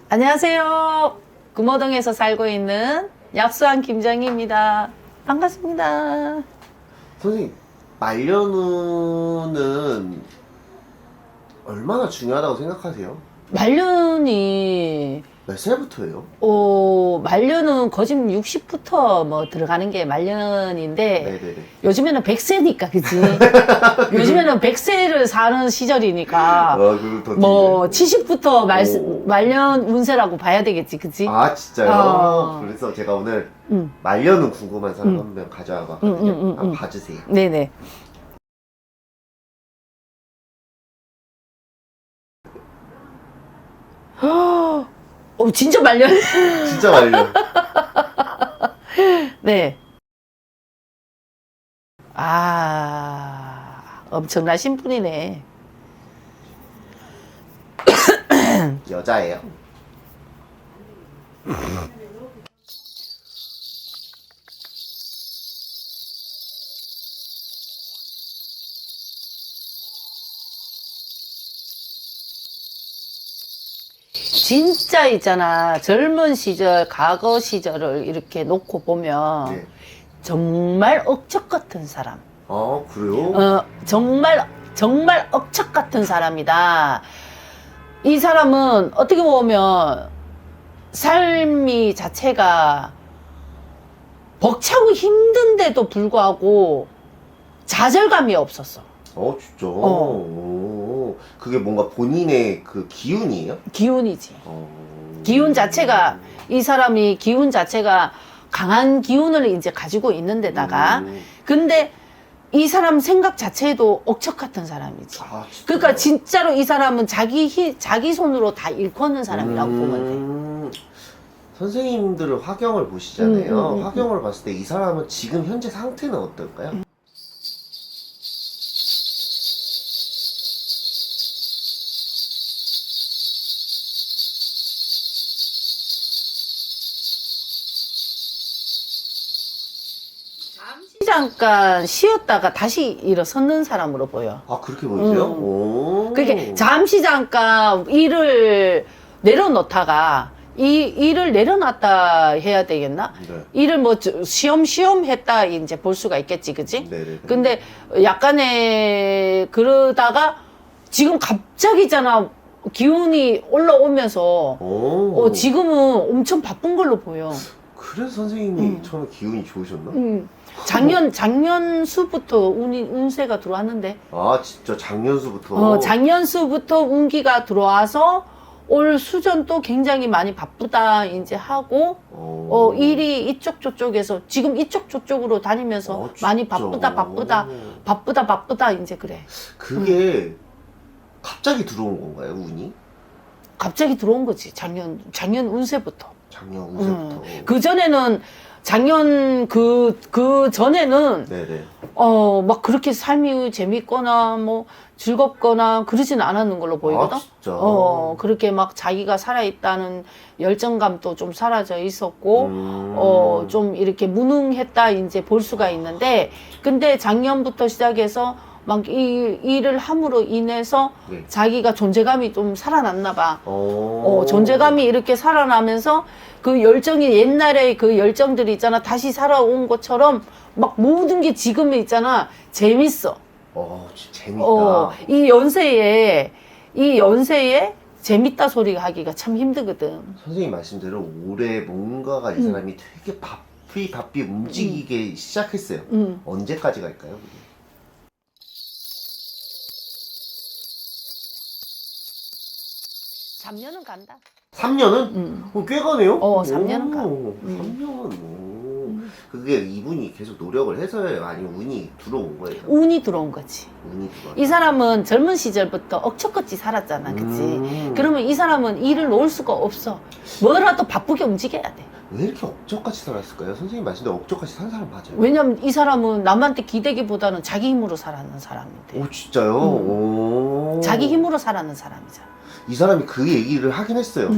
안녕하세요. 금호동에서 살고 있는 약수한 김정희입니다. 반갑습니다. 선생님, 말년우는 얼마나 중요하다고 생각하세요? 말년이 몇 살부터예요? 말년은 거짓 60부터 뭐 들어가는 게 말년인데 네네네. 요즘에는 100세니까 그치? 요즘에는 100세를 사는 시절이니까 그리고 더 뭐 뒤에. 70부터 오. 말년 운세라고 봐야 되겠지 그치? 아, 진짜요? 어. 그래서 제가 오늘 음. 말년운 궁금한 사람 한 명 가져와 봤거든요. 한번 음. 봐주세요. 네네. 진짜 말년. 진짜 말년. 네. 엄청나신 분이네. 여자예요. 진짜 있잖아. 젊은 시절, 과거 시절을 이렇게 놓고 보면 네. 정말 억척 같은 사람. 아, 그래요? 정말 억척 같은 사람이다. 이 사람은 어떻게 보면 삶이 자체가 벅차고 힘든데도 불구하고 좌절감이 없었어. 진짜. 그게 뭔가 본인의 그 기운이에요? 기운이지. 어... 기운 자체가, 이 사람이 기운 자체가 강한 기운을 이제 가지고 있는 데다가, 근데 이 사람 생각 자체도 억척 같은 사람이지. 아, 진짜. 그러니까 진짜로 이 사람은 자기 손으로 다 일컫는 사람이라고 보면 돼. 선생님들은 화경을 보시잖아요. 음. 화경을 봤을 때 이 사람은 지금 현재 상태는 어떨까요? 잠시 잠깐 쉬었다가 다시 일어서는 사람으로 보여. 아, 그렇게 보이세요? 오. 그렇게 잠시 잠깐 일을 내려놓다가 이 일을 내려놨다 해야 되겠나? 네. 일을 뭐 쉬엄쉬엄 했다 이제 볼 수가 있겠지, 그치? 네네. 근데 약간의 그러다가 지금 갑자기잖아 기운이 올라오면서 지금은 엄청 바쁜 걸로 보여. 그래서 선생님이 처음에 기운이 좋으셨나? 작년수부터 운세가 들어왔는데. 아, 진짜 작년수부터. 작년수부터 운기가 들어와서 올 수전도 굉장히 많이 바쁘다 이제 하고 일이 이쪽 저쪽에서 지금 이쪽 저쪽으로 다니면서 진짜? 많이 바쁘다 이제 그래. 그게 갑자기 들어온 건가요, 운이? 갑자기 들어온 거지 작년 운세부터. 작년 운세부터. 그 전에는 작년 그 전에는 네네. 막 그렇게 삶이 재밌거나 뭐 즐겁거나 그러진 않았는 걸로 보이거든. 아, 진짜? 그렇게 막 자기가 살아있다는 열정감도 좀 사라져 있었고, 좀 이렇게 무능했다 이제 볼 수가 있는데, 근데 작년부터 시작해서 막 이 일을 함으로 인해서 네. 자기가 존재감이 좀 살아났나 봐. 존재감이 이렇게 살아나면서 그 열정이 옛날에 그 열정들이 있잖아. 다시 살아온 것처럼 막 모든 게 지금에 있잖아. 재밌어. 진짜 재밌다. 이 연세에 재밌다 소리 하기가 참 힘들거든. 선생님 말씀대로 올해 뭔가가 이 사람이 되게 바삐 움직이게 시작했어요. 언제까지 갈까요? 그게? 3년은 간다. 3년은? 꽤 가네요? 3년은 가. 3년은. 그게 이분이 계속 노력을 해서요? 아니면 운이 들어온 거예요? 운이 들어온 거지. 운이 들어온 이 사람은 젊은 시절부터 억척같이 살았잖아, 그치? 그러면 이 사람은 일을 놓을 수가 없어. 뭐라도 바쁘게 움직여야 돼. 왜 이렇게 억척같이 살았을까요? 선생님 말씀대로 억척같이 산 사람 맞아요? 왜냐면 이 사람은 남한테 기대기보다는 자기 힘으로 살아는 사람인데. 진짜요? 자기 힘으로 살아는 사람이잖아. 이 사람이 그 얘기를 하긴 했어요.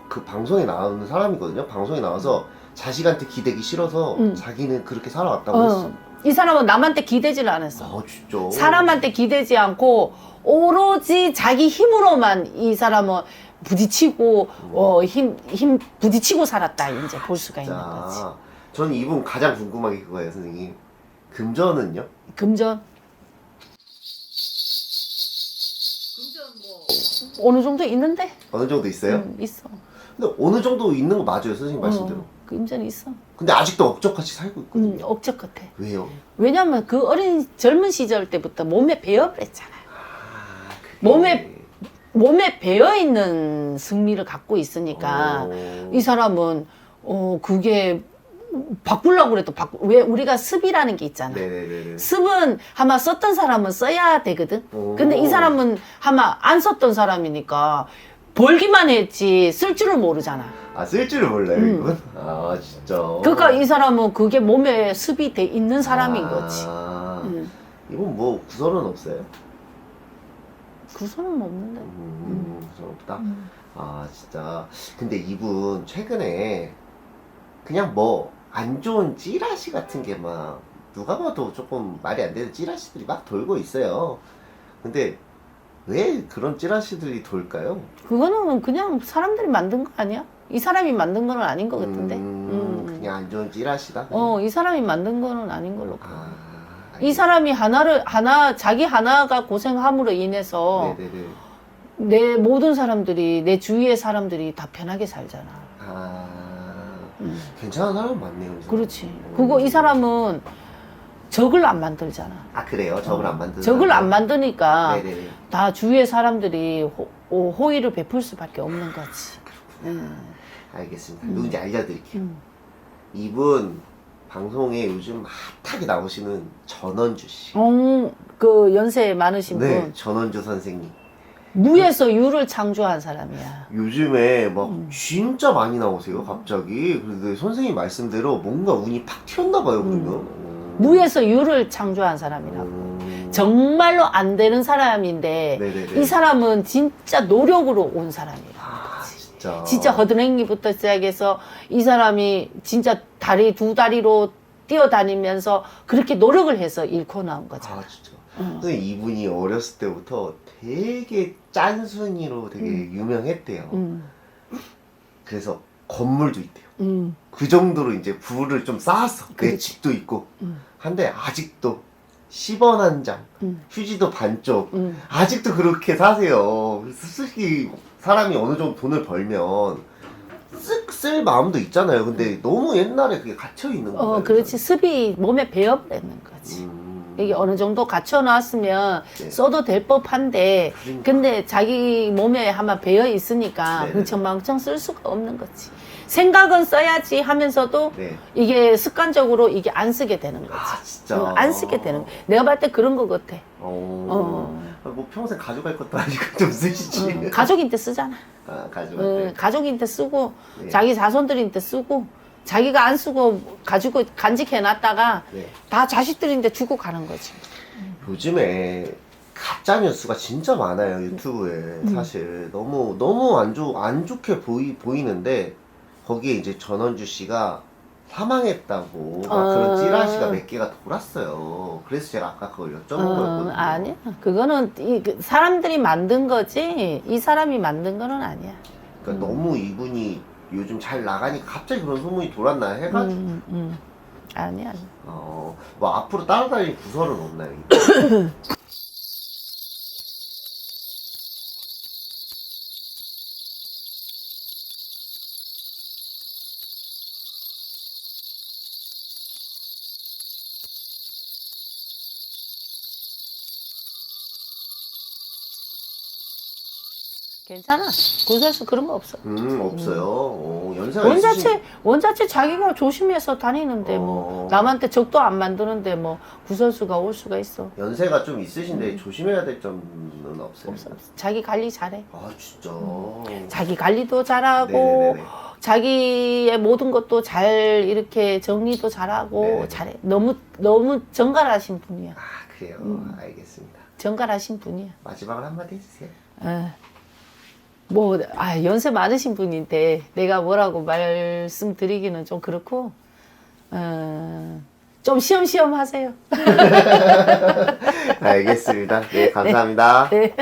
그 방송에 나오는 사람이거든요. 방송에 나와서 자식한테 기대기 싫어서 자기는 그렇게 살아왔다고 했어. 이 사람은 남한테 기대지를 않았어. 진짜. 사람한테 기대지 않고 오로지 자기 힘으로만 이 사람은 부딪히고 힘 부딪히고 살았다 이제 볼 수가 있는 거지. 자, 전 이분 가장 궁금한 게 그거예요, 선생님. 금전은요? 금전 뭐 어느 정도 있는데? 어느 정도 있어요? 있어. 근데 어느 정도 있는 거 맞아요, 선생님 말씀대로. 금전 있어. 근데 아직도 억적같이 살고 있거든요. 억적 같아. 왜요? 왜냐면 그 어린 젊은 시절 때부터 몸에 배어를 했잖아. 몸에 배어 있는 승리를 갖고 있으니까 이 사람은 그게 바꾸려고 그래도 왜 우리가 습이라는 게 있잖아. 네네네. 습은 아마 썼던 사람은 써야 되거든. 근데 이 사람은 아마 안 썼던 사람이니까 벌기만 했지 쓸 줄을 모르잖아. 아, 쓸 줄을 몰라요, 이분? 아, 진짜. 그러니까 이 사람은 그게 몸에 습이 돼 있는 사람인 거지. 이분 뭐 구설은 없어요? 구설은 없는데. 구설 없다? 아, 진짜. 근데 이분 최근에 그냥 뭐 안 좋은 찌라시 같은 게 막 누가 봐도 조금 말이 안 되는 찌라시들이 막 돌고 있어요. 근데 왜 그런 찌라시들이 돌까요? 그거는 그냥 사람들이 만든 거 아니야? 이 사람이 만든 거는 아닌 것 같은데. 그냥 안 좋은 찌라시다? 이 사람이 만든 거는 아닌 걸로. 이 알겠습니다. 사람이 자기 하나가 고생함으로 인해서 네네네. 내 모든 사람들이, 내 주위의 사람들이 다 편하게 살잖아. 괜찮은 사람 많네요. 이 사람. 그렇지. 그거 이 사람은 적을 안 만들잖아. 아, 그래요? 적을 안 만드는 적을 안 사람? 만드니까 네네. 다 주위의 사람들이 호의를 베풀 수밖에 없는 거지. 알겠습니다. 누군지 알려드릴게요. 이분 방송에 요즘 핫하게 나오시는 전원주 씨. 그 연세 많으신 네, 분. 전원주 선생님. 무에서 유를 창조한 사람이야. 요즘에 막 진짜 많이 나오세요, 갑자기. 그런데 선생님 말씀대로 뭔가 운이 팍 튀었나 봐요, 그러면. 무에서 유를 창조한 사람이라고. 정말로 안 되는 사람인데 네네네. 이 사람은 진짜 노력으로 온 사람이라고. 진짜 허드랭이부터 시작해서 이 사람이 진짜 두 다리로 뛰어다니면서 그렇게 노력을 해서 잃고 나온 거잖아. 아, 진짜. 선생님 이분이 어렸을 때부터 되게 짠순이로 되게 유명했대요. 그래서 건물도 있대요. 그 정도로 이제 부를 좀 쌓았어. 내 그렇지. 집도 있고. 한데 아직도 10원 한 장, 휴지도 반쪽. 아직도 그렇게 사세요. 솔직히 사람이 어느 정도 돈을 벌면 쓸 마음도 있잖아요. 근데 너무 옛날에 그게 갇혀 있는 거예요. 그렇지. 습이 몸에 배어버리는 거지. 이게 어느 정도 갖춰놨으면 네. 써도 될 법한데 그러니까. 근데 자기 몸에 아마 배어 있으니까 네네. 흥청망청 쓸 수가 없는 거지. 생각은 써야지 하면서도 네. 이게 습관적으로 이게 안 쓰게 되는 거지. 아, 진짜. 안 쓰게 되는 거야. 내가 봤을 때 그런 것 같아. 뭐 평생 가져갈 것도 아니고 좀 쓰시지. 가족인데 쓰잖아. 아, 가져갈 때. 가족인데 쓰고 네. 자기 자손들인데 쓰고 자기가 안 쓰고 가지고 간직해놨다가 네. 다 자식들인데 주고 가는 거지. 요즘에 가짜 뉴스가 진짜 많아요, 유튜브에. 사실 너무 안 좋게 보이는데 거기에 이제 전원주 씨가 사망했다고 막 그런 찌라시가 몇 개가 돌았어요. 그래서 제가 아까 그걸 여쭤본 거였거든요. 아니야. 그거는 사람들이 만든 거지 이 사람이 만든 거는 아니야. 그러니까 너무 이분이 요즘 잘 나가니까 갑자기 그런 소문이 돌았나 해가지고. 아니야. 뭐 앞으로 따라다닐 구설은 없나요? 괜찮아. 구설수 그런 거 없어. 없어요. 연세가 있으신... 원자체 자기가 조심해서 다니는데 뭐 남한테 적도 안 만드는데 뭐 구설수가 올 수가 있어. 연세가 좀 있으신데 조심해야 될 점은 없어요? 없어. 자기 관리 잘해. 아, 진짜. 자기 관리도 잘하고 네네네네. 자기의 모든 것도 잘 이렇게 정리도 잘하고 네네. 잘해. 너무 정갈하신 분이야. 아, 그래요. 알겠습니다. 정갈하신 분이야. 마지막으로 한마디 해주세요. 연세 많으신 분인데 내가 뭐라고 말씀드리기는 좀 그렇고 좀 시험시험 하세요. 알겠습니다. 네, 감사합니다. 네.